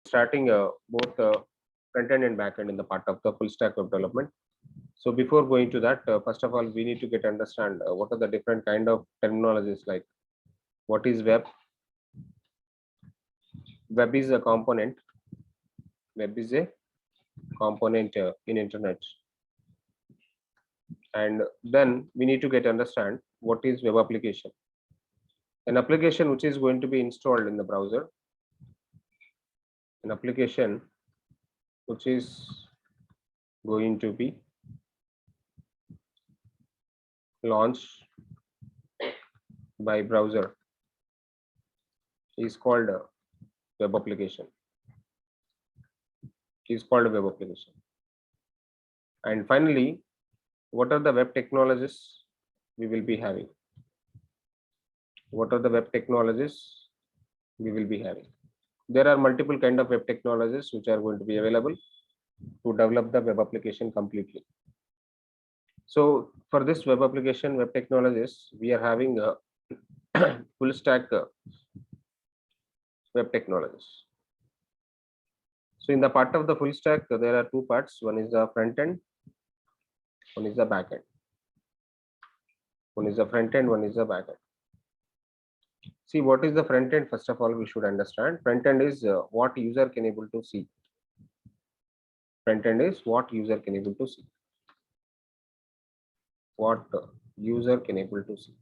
starting both front end and back end in the part of the full stack web development. So before going to that, first of all, we need to get understand what are the different kind of terminologies, like what is web. Web is a component. Web is a component in internet. And then we need to get understand what is web application. An application which is going to be installed in the browser. An application which is going to be launched by browser is called a web application. Is called a web application. And finally, what are the web technologies we will be having? What are the web technologies we will be having? There are multiple kind of web technologies which are going to be available to develop the web application completely. So for this web application, web technologies, we are having a full stack web technologies. So in the part of the full stack, there are two parts. One is the front end, one is the back end. One is the front end, one is the back end. See, what is the front end? First of all, we should understand. Front end is what user can able to see. Front end is what user can able to see. What user can able to see.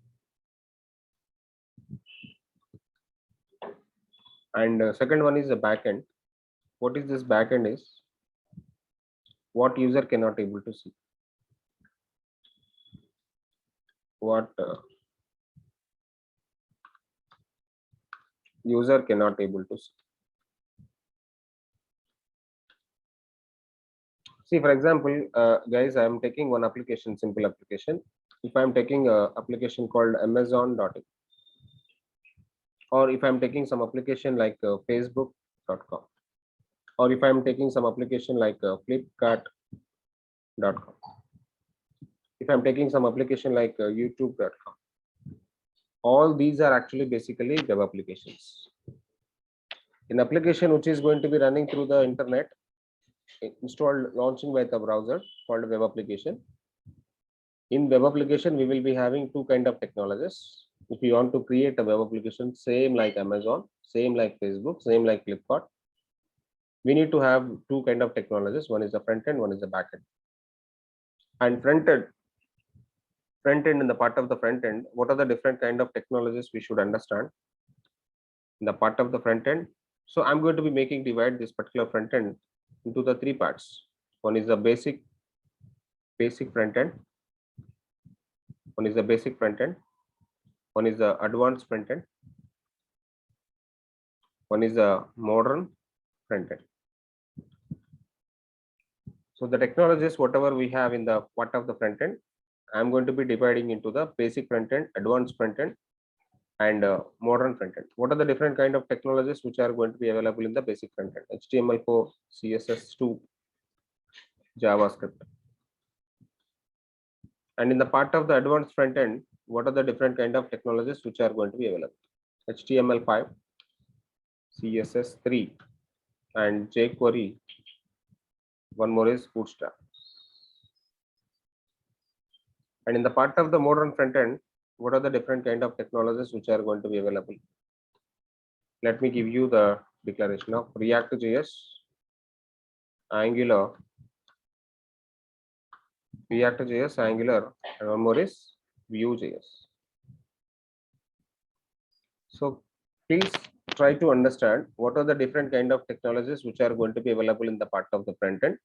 And second one is the back end. What is this back end is? What user cannot able to see. What user cannot able to see. See, for example, guys, I am taking one application, simple application. If I am taking a application called Amazon.in, or if I am taking some application like Facebook.com, or if I am taking some application like Flipkart.com, if I'm taking some application like YouTube.com, all these are actually basically web applications. An application which is going to be running through the internet, installed, launching by the browser, called web application. In web application, we will be having two kind of technologies. If you want to create a web application, same like Amazon, same like Facebook, same like Flipkart, we need to have two kind of technologies. One is the front end, one is the back end. And front end in the part of the front end, what are the different kind of technologies we should understand in the part of the front end? So I'm going to be making divide this particular front end into the three parts. One is the basic front end. One is the basic front end. One is the advanced front end. One is the modern front end. So the technologies, whatever we have in the part of the front end, I'm going to be dividing into the basic front end, advanced front end, and modern front end. What are the different kind of technologies which are going to be available in the basic front end? HTML4, CSS2, JavaScript. And in the part of the advanced front end, what are the different kind of technologies which are going to be available? HTML5, CSS3, and jQuery. One more is Bootstrap. And in the part of the modern front end, what are the different kind of technologies which are going to be available? Let me give you the declaration of React.js, Angular, Angular, and one more is Vue.js. So please try to understand what are the different kind of technologies which are going to be available in the part of the front end,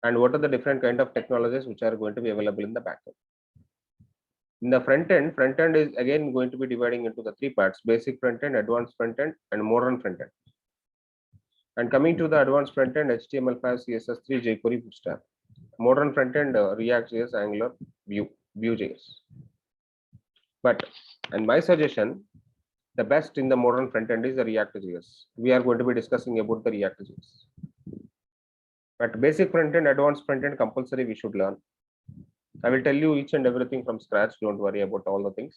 and what are the different kind of technologies which are going to be available in the back end. In the front end is again going to be dividing into the three parts: basic front end, advanced front end, and modern front end. And coming to the advanced front end, HTML5, CSS3, jQuery, Bootstrap. Modern front end, React.js, Angular, Vue.js. But, and my suggestion, the best in the modern front end is the React.js. We are going to be discussing about the React.js. But basic front end, advanced front end, compulsory we should learn. I will tell you each and everything from scratch. Don't worry about all the things.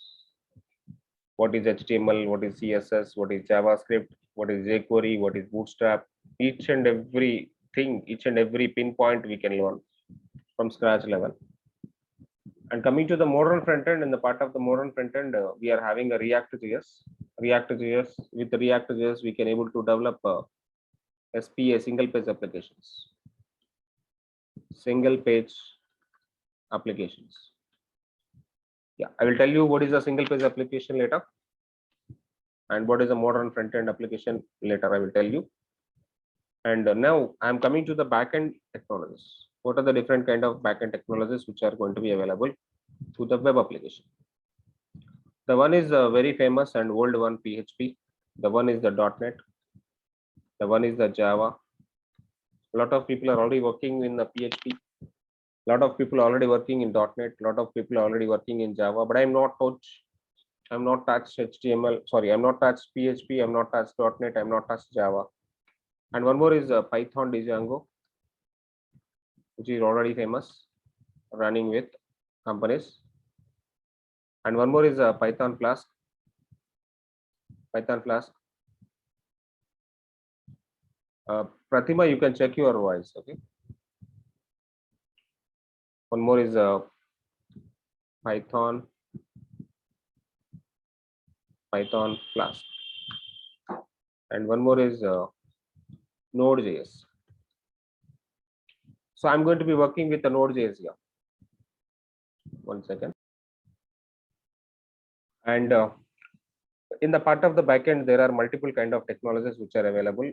What is HTML? What is CSS? What is JavaScript? What is jQuery? What is Bootstrap? each and every thing, each and every pinpoint we can learn from scratch level. And coming to the modern front end, in the part of the modern front end, we are having a React.js. React.js, with the React.js, we can able to develop SPA, single page applications. Single page applications. Yeah, I will tell you what is a single page application later, and what is a modern front end application later. I will tell you. And now I am coming to the backend technologies. What are the different kind of backend technologies which are going to be available to the web application? The one is very famous and old one, PHP. The one is the .NET. The one is the Java. A lot of people are already working in the PHP. A lot of people are already working in .NET. A lot of people are already working in Java. But I'm not touched HTML. Sorry, I'm not touched PHP. I'm not touched .NET. I'm not touched Java. And one more is Python Django, which is already famous, running with companies. And one more is Python Flask. Python Flask. Pratima, you can check your voice. Okay. One more is Python Flask. And one more is Node.js. So I'm going to be working with the Node.js here. One second. And in the part of the backend, there are multiple kind of technologies which are available.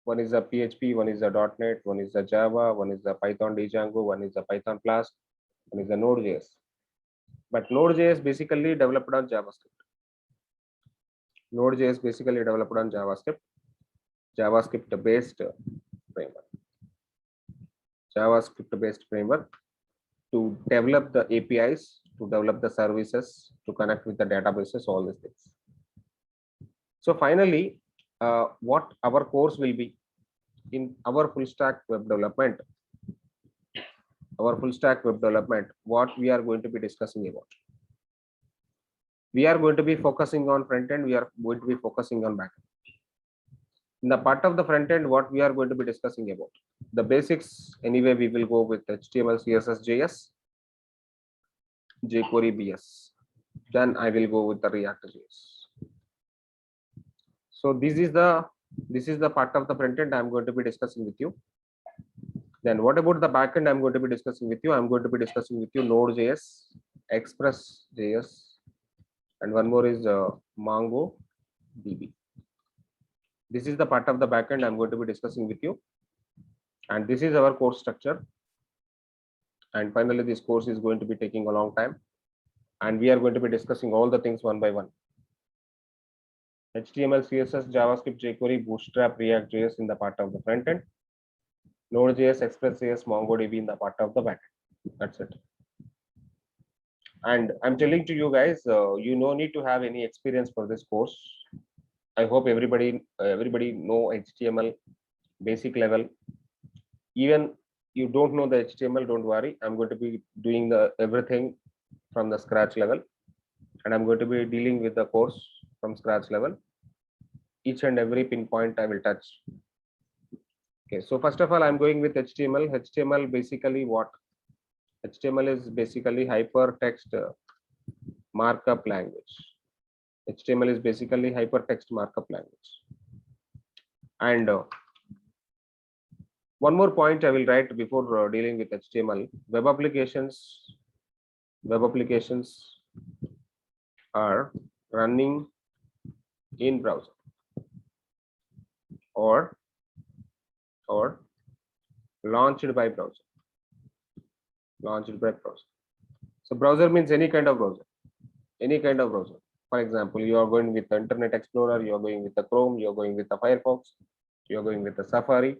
One is a PHP, one is a .NET, one is a Java, one is a Python Django, one is a Python Flask, one is a Node.js. But Node.js basically developed on JavaScript. Node.js basically developed on JavaScript based framework. JavaScript based framework to develop the APIs, to develop the services, to connect with the databases, all these things. So finally, what our course will be in our full stack web development. Our full stack web development, what we are going to be discussing about. We are going to be focusing on front end. We are going to be focusing on back end. In the part of the front end, what we are going to be discussing about the basics. Anyway, we will go with HTML, CSS, JS, jQuery, BS. Then I will go with the React.js. So this is the part of the front end I am going to be discussing with you. Then what about the backend I'm going to be discussing with you? I'm going to be discussing with you Node.js, Express.js, and one more is MongoDB. This is the part of the backend I'm going to be discussing with you. And this is our course structure. And finally, this course is going to be taking a long time. And we are going to be discussing all the things one by one. HTML, CSS, JavaScript, jQuery, Bootstrap, React.js in the part of the front end. Node.js, Express.js, MongoDB in the part of the backend. That's it. And I'm telling to you guys, you no need to have any experience for this course. I hope everybody know HTML basic level. Even you don't know the HTML, don't worry. I'm going to be doing the everything from the scratch level, and I'm going to be dealing with the course from scratch level. Each and every pinpoint I will touch. Okay, so first of all, I'm going with HTML. HTML basically what? HTML is basically hypertext markup language. HTML is basically hypertext markup language. And one more point I will write before dealing with HTML. Web applications are running in browser or launched by browser. So browser means any kind of browser. For example, you are going with the Internet Explorer, you are going with the Chrome, you are going with the Firefox, you are going with the Safari,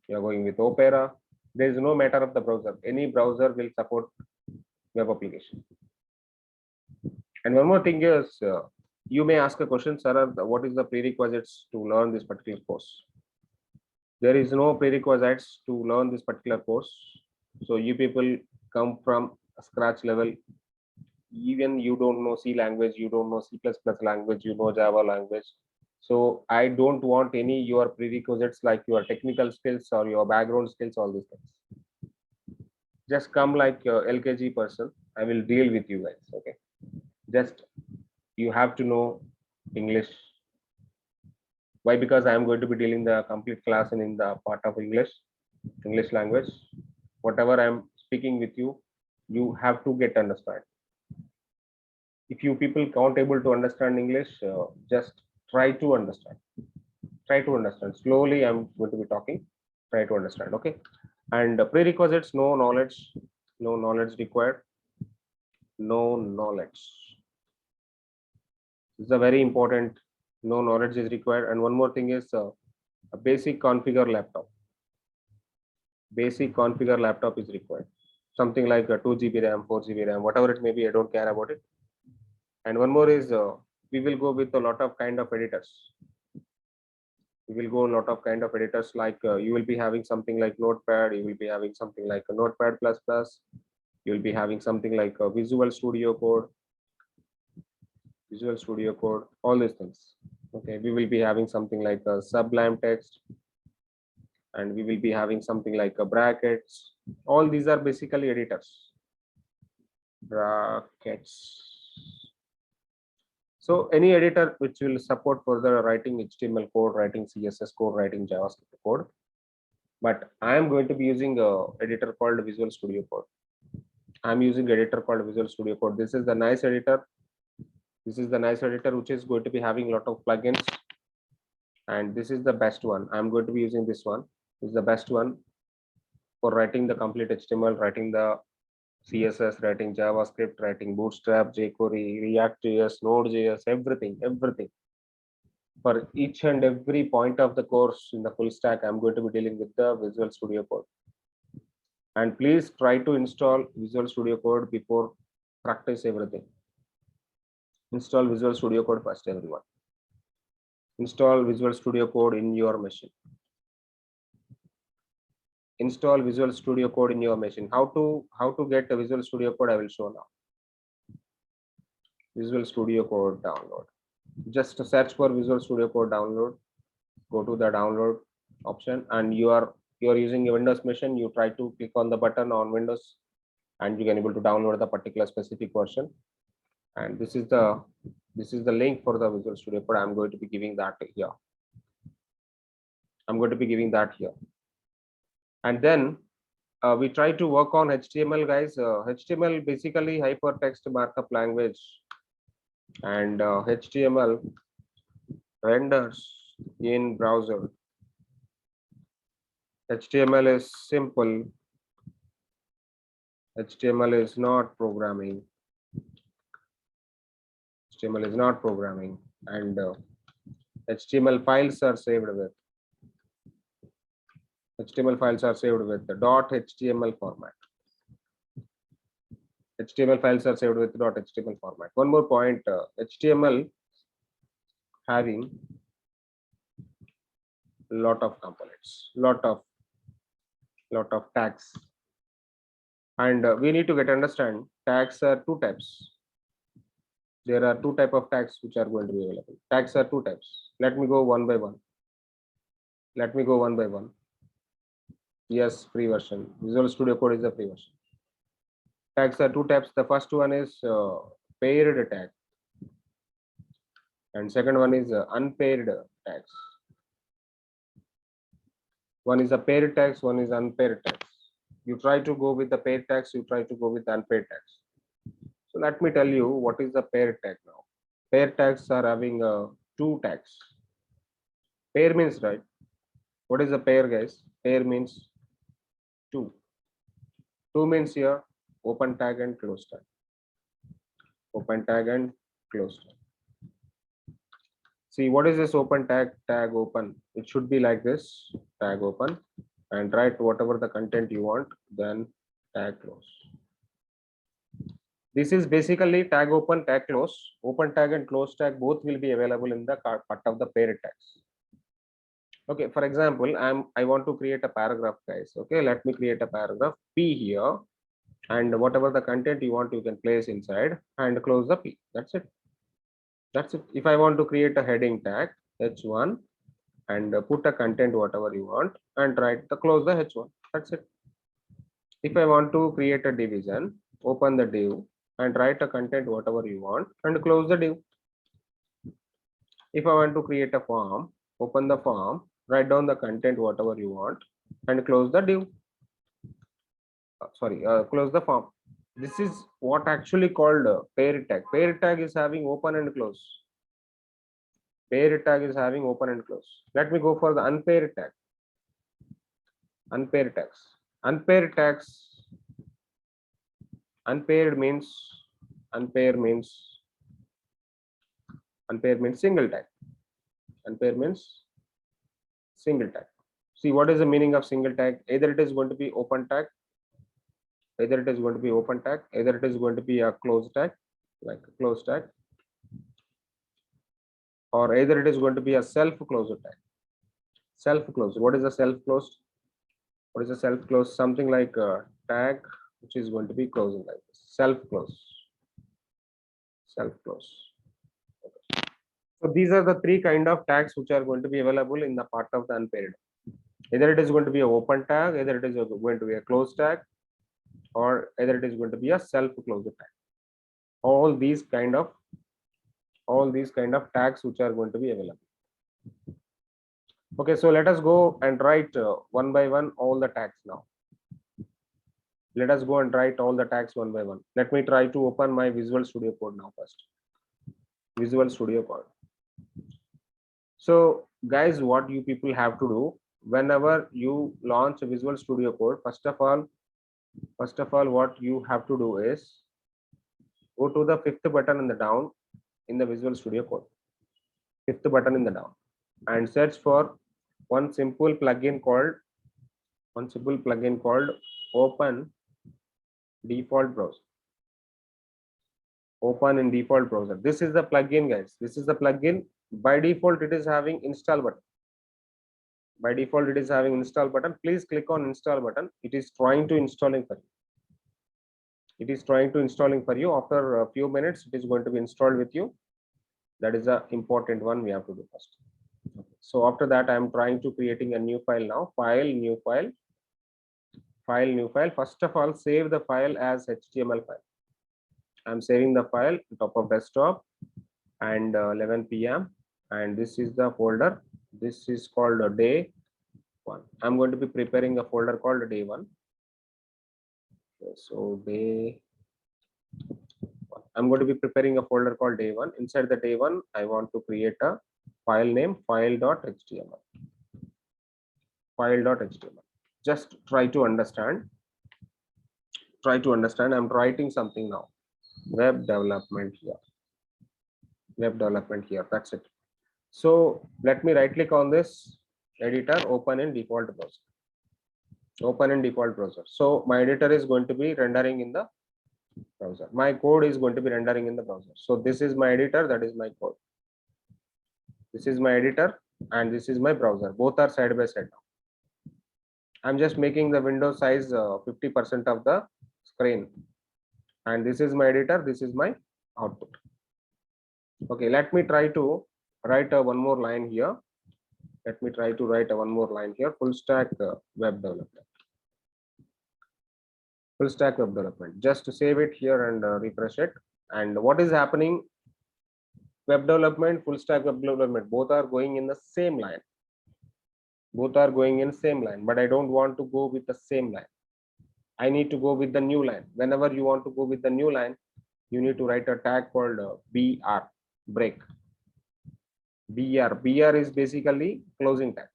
you are going with Opera. There is no matter of the browser. Any browser will support web application. And one more thing is, you may ask a question, sir, what is the prerequisites to learn this particular course? There is no prerequisites to learn this particular course. So you people come from a scratch level. Even you don't know C language, you don't know C++ language, you know Java language. So I don't want any your prerequisites like your technical skills or your background skills, all these things. Just come like LKG person. I will deal with you guys. Okay. Just you have to know English. Why? Because I am going to be dealing the complete class in the part of English language. Whatever I am speaking with you, you have to get understand. If you people can't able to understand English, just try to understand. Try to understand. Slowly, I'm going to be talking. Try to understand. Okay. And prerequisites: no knowledge required, no knowledge. This is a very important. No knowledge is required. And one more thing is a basic configure laptop. Basic configure laptop is required. Something like a 2 GB RAM, 4 GB RAM, whatever it may be. I don't care about it. And one more is we will go with a lot of kind of editors. We will go a lot of kind of editors like you will be having something like Notepad. You will be having something like a Notepad plus plus. You will be having something like a Visual Studio Code. All these things. Okay, we will be having something like a Sublime Text, and we will be having something like a brackets. All these are basically editors. Brackets. So any editor which will support further writing HTML code, writing CSS code, writing JavaScript code. But I am going to be using a editor called Visual Studio Code. I'm using editor called Visual Studio Code. This is the nice editor. This is the nice editor which is going to be having a lot of plugins. And this is the best one. I'm going to be using this one. This is the best one for writing the complete HTML, writing the CSS, writing JavaScript, writing Bootstrap, jQuery, React.js, Node.js, everything. For each and every point of the course in the full stack, I'm going to be dealing with the Visual Studio Code. And please try to install Visual Studio Code before practice everything. Install Visual Studio Code first, everyone. Install Visual Studio Code in your machine. Install Visual Studio Code in your machine. How to get a Visual Studio Code I will show now. Visual Studio Code download. Just search for Visual Studio Code download. Go to the download option, and you are using a Windows machine. You try to click on the button on Windows, and you can able to download the particular specific version. And this is the link for the Visual Studio Code. I'm going to be giving that here. And then we try to work on HTML, guys. HTML basically hypertext markup language, and HTML renders in browser. HTML is simple. HTML is not programming. HTML is not programming, and HTML files are saved with. HTML files are saved with the .html format. HTML files are saved with .html format. One more point: HTML having lot of components, lot of tags, and we need to get understand tags are two types. There are two type of tags which are going to be available. Tags are two types. Let me go one by one. Yes, free version. Visual Studio Code is a free version. Tags are two types. The first one is paired tag, and second one is unpaired tags. One is a paired tags, one is unpaired tags. You try to go with the paired tags, you try to go with the unpaired tags. So let me tell you what is the paired tag now. Pair tags are having two tags. Pair means, right? What is a pair, guys? Pair means two. Two means here open tag and close tag. Open tag and close tag. See, what is this open tag? Tag open. It should be like this: tag open, and write whatever the content you want, then tag close. This is basically tag open, tag close. Open tag and close tag both will be available in the part of the paired tags. Okay, for example, I want to create a paragraph, guys. Okay, let me create a paragraph P here, and whatever the content you want, you can place inside and close the P. That's it. If I want to create a heading tag, h1 and put a content whatever you want and close the h1. That's it. If I want to create a division, open the div and write a content whatever you want and close the div. If I want to create a form, open the form, write down the content whatever you want and close the div. Close the form. This is what actually called pair tag. Pair tag is having open and close. Pair tag is having open and close. Let me go for the unpaired tag. Unpaired tags. Unpaired tags. Unpaired means single tag. Unpaired means single tag. See, what is the meaning of single tag? Either it is going to be open tag, either it is going to be a closed tag, like a closed tag, or either it is going to be a self-closed tag. Self-closed. What is a self-closed? What is a self-closed? Something like a tag which is going to be closing like this. Self-close. Self-close. Okay. So these are the three kind of tags which are going to be available in the part of the unpaired. Either it is going to be a open tag, either it is going to be a closed tag, or either it is going to be a self-closed tag. All these kind of tags which are going to be available. Okay, so let us go and write one by one all the tags now. Let us go and write all the tags one by one. Let me try to open my Visual Studio Code now first. Visual Studio Code. So guys, what you people have to do whenever you launch a Visual Studio Code, first of all, what you have to do is go to the fifth button in the down in the Visual Studio Code. Fifth button in the down and search for one simple plugin called Open Default Browser. Open in default browser. This is the plugin, guys. This is the plugin. By default, it is having install button. By default, it is having install button. Please click on install button. It is trying to installing for you. After a few minutes, it is going to be installed with you. That is the important one we have to do first. Okay. So after that, I am trying to creating a new file now. File, new file. First of all, save the file as HTML file. I'm saving the file on top of desktop and 11 p.m. and this is the folder. This is called day 1. I'm going to be preparing a folder called day 1. Okay, so day 1. I'm going to be preparing a folder called day 1. Inside the day 1, I want to create a file name file.html. File.html. Just try to understand. I'm writing something now. Web development here. That's it. So let me right click on this editor, open in default browser. So my editor is going to be rendering in the browser. My code is going to be rendering in the browser. So this is my editor, that is my code. This is my editor and this is my browser. Both are side by side now. I'm just making the window size 50% of the screen. And this is my editor, this is my output. Okay, let me try to write one more line here. Full stack web development. Just to save it here and refresh it. And what is happening? Web development, full stack web development, both are going in the same line. But I don't want to go with the same line. I need to go with the new line. Whenever you want to go with the new line, you need to write a tag called BR, break. BR is basically closing tag.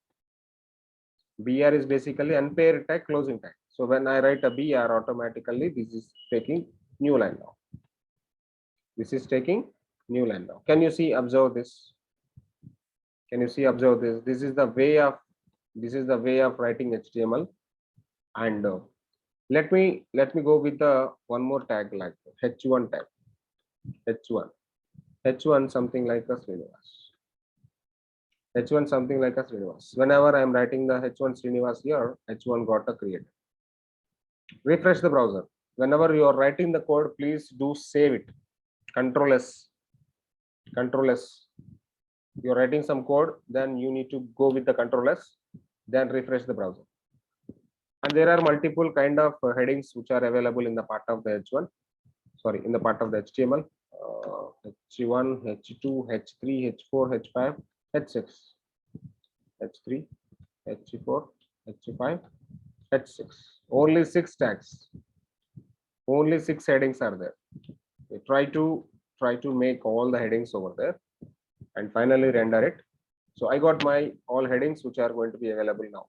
BR is basically unpaired tag, closing tag. So when I write a BR, automatically this is taking new line now. This is taking new line now. Can you see, observe this? This is the way of writing HTML. And let me go with the one more tag like H1 tag. H1 something like a Srinivas. Whenever I am writing the H1 Srinivas here, H1 got a created. Refresh the browser. Whenever you are writing the code, please do save it. Control S. You're writing some code, then you need to go with the Control S, then refresh the browser. And there are multiple kind of headings which are available in the part of the H1, sorry, in the part of the HTML. H1, H2, H3, H4, H5, H6, H3, H4, H5, H6. Only 6 tags. Only 6 headings are there. Okay, try to make all the headings over there and finally render it. So I got my all headings which are going to be available now.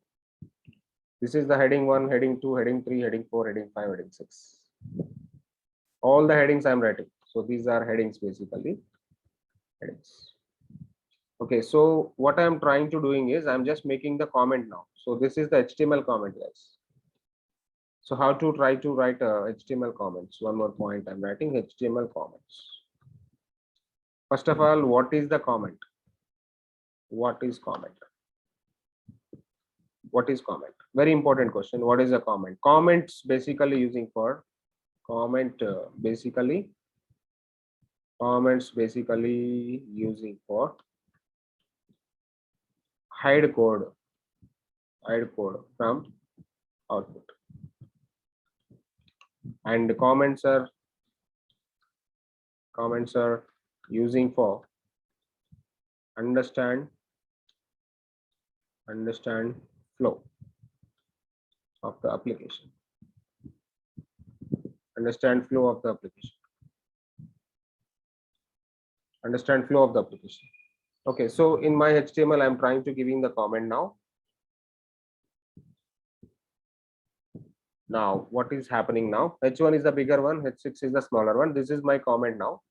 This is the heading 1, heading 2, heading 3, heading 4, heading 5, heading 6. All the headings I'm writing. So these are headings basically. Headings. Okay, so what I'm trying to doing is I'm just making the comment now. So this is the HTML comment, guys. So how to try to write HTML comments? One more point, I'm writing HTML comments. First of all, what is the comment? What is comment? What is comment? Very important question. What is a comment? Comments basically using for comment comments basically using for hide code from output. And comments are using for understand flow of the application. Understand flow of the application. Understand flow of the application. Okay, so in my HTML, I'm trying to giving the comment now. Now, what is happening now? H1 is the bigger one, H6 is the smaller one. This is my comment now.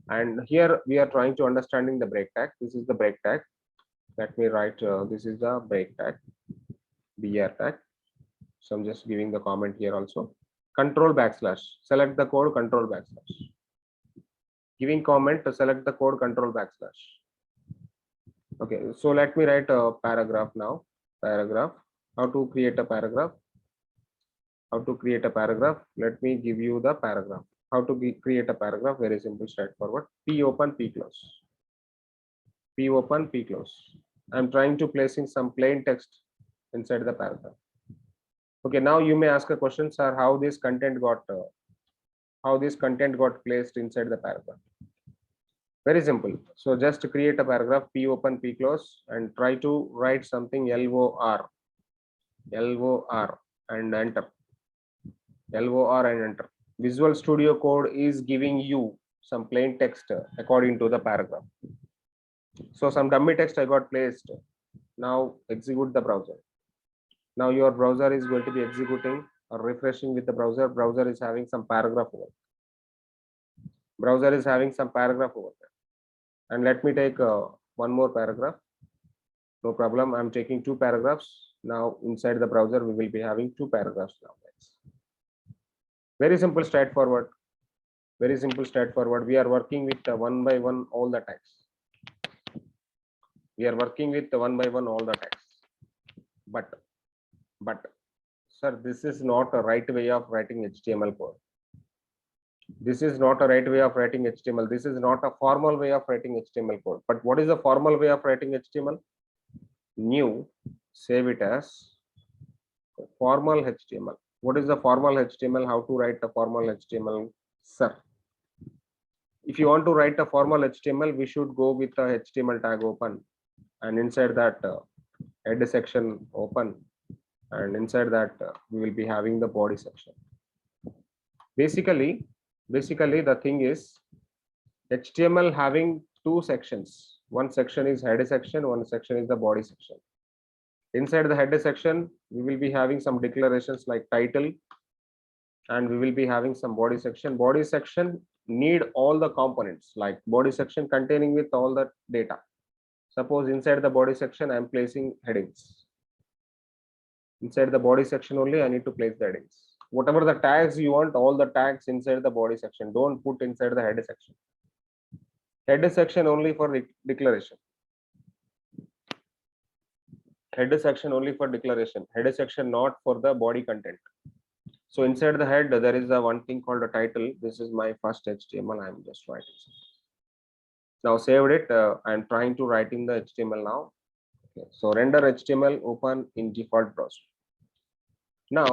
And here we are trying to understanding the break tag. This is the break tag. Let me write, this is the break tag, BR tag. So I'm just giving the comment here also. Control backslash, select the code, control backslash. Giving comment to select the code, control backslash. Okay, so let me write a paragraph now. Paragraph. How to create a paragraph? How to create a paragraph? Let me give you the paragraph. How to create a paragraph? Very simple, straightforward. P open, P close. P open, P close. I'm trying to placing some plain text inside the paragraph. Okay, now you may ask a question, sir, how this content got placed inside the paragraph. Very simple. So just create a paragraph, P open, P close, and try to write something LOR and enter. LOR and enter. Visual Studio Code is giving you some plain text according to the paragraph. So some dummy text I got placed. Now execute the browser. Now your browser is going to be executing or refreshing with the browser. Browser is having some paragraph over there. Browser is having some paragraph over there. And let me take one more paragraph. No problem. I'm taking 2 paragraphs. Now inside the browser, we will be having 2 paragraphs now. Very simple, straightforward. Very simple, straightforward. We are working with one by one all the tags. We are working with one by one all the tags. But sir, this is not a right way of writing HTML code. This is not a right way of writing HTML. This is not a formal way of writing HTML code. But what is the formal way of writing HTML? New, save it as formal HTML. What is the formal HTML? How to write a formal HTML, sir? If you want to write a formal HTML, we should go with the HTML tag open, and inside that head section open, and inside that we will be having the body section. Basically the thing is HTML having 2 sections. One section is header section, one section is the body section. Inside the header section, we will be having some declarations like title, and we will be having some body section. Body section need all the components, like body section containing with all the data. Suppose inside the body section, I am placing headings. Inside the body section only, I need to place the headings. Whatever the tags you want, all the tags inside the body section. Don't put inside the header section. Header section only for declaration. Header section only for declaration. Header section not for the body content. So inside the head, there is a one thing called a title. This is my first HTML. I am just writing. Now saved it. I'm trying to write in the HTML now. Okay. So render HTML open in default browser. Now,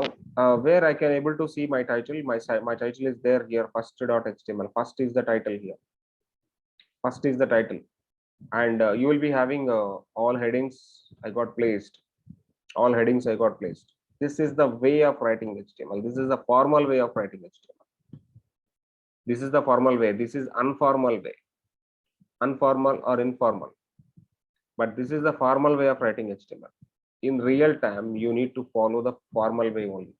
where I can able to see my title, my title is there here, first.html. First is the title here. First is the title, and you will be having all headings I got placed. All headings I got placed. This is the way of writing HTML. This is the formal way of writing HTML. This is the formal way. This is informal way. Informal or informal. But this is the formal way of writing HTML. In real time, you need to follow the formal way only.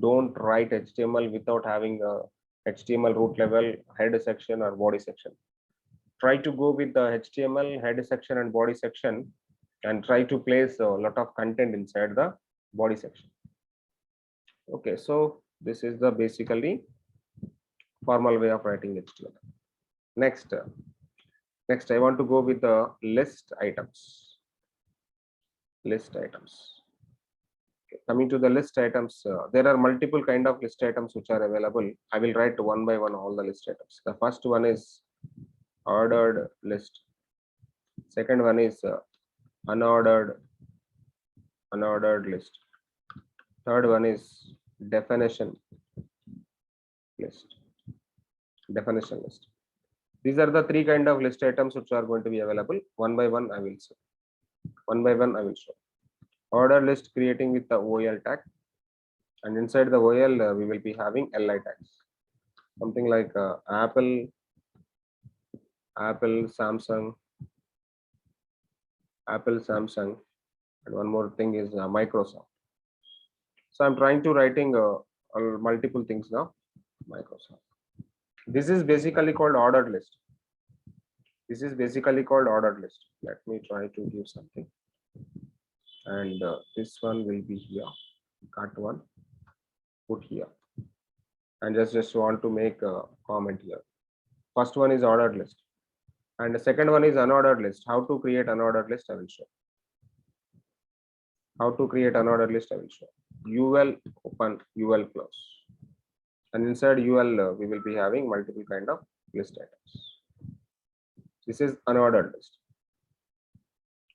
Don't write HTML without having a HTML root level head section or body section. Try to go with the HTML head section and body section and try to place a lot of content inside the body section. Okay, so this is the basically formal way of writing HTML. Next, I want to go with the list items. List items. Okay, coming to the list items, there are multiple kind of list items which are available. I will write one by one all the list items. The first one is ordered list. Second one is unordered list. Third one is definition list. These are the three kind of list items which are going to be available. One by one I will show. Order list creating with the OL tag, and inside the OL we will be having LI tags. Something like Apple, Samsung, and one more thing is Microsoft. So I'm trying to writing multiple things now. Microsoft. This is basically called ordered list. Let me try to give something. And this one will be here. Cut one. Put here. And just want to make a comment here. First one is ordered list. And the second one is unordered list. How to create unordered list I will show. UL open, UL close. And inside UL we will be having multiple kind of list items. This is unordered list.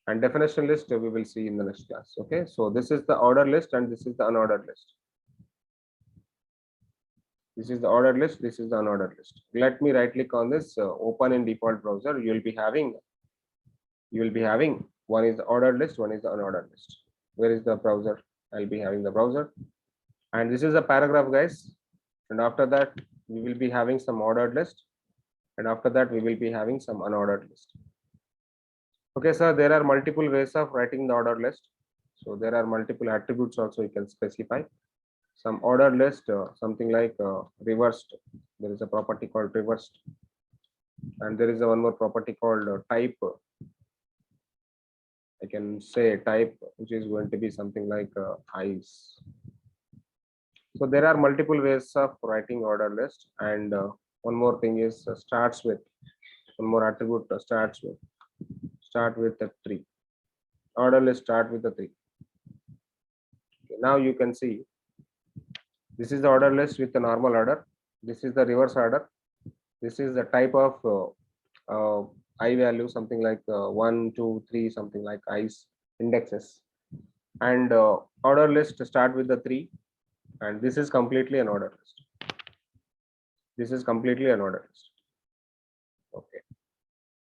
And definition list we will see in the next class. Okay, so this is the order list and this is the unordered list. This is the ordered list, this is the unordered list. Let me right click on this, open in default browser. You will be having one is the ordered list, one is the unordered list. Where is the browser? I'll be having the browser. And this is a paragraph, guys. And after that, we will be having some ordered list. And after that, we will be having some unordered list. Okay, sir, there are multiple ways of writing the ordered list. So there are multiple attributes also you can specify. Some ordered list, something like reversed. There is a property called reversed. And there is one more property called type. I can say type, which is going to be something like eyes. So there are multiple ways of writing order list. And one more thing is starts with, one more attribute start with the 3. Order list start with the 3. Okay, now you can see this is the order list with the normal order. This is the reverse order. This is the type of I value, something like 1, 2, 3, something like i's indexes. And order list start with the 3. And this is completely an order list.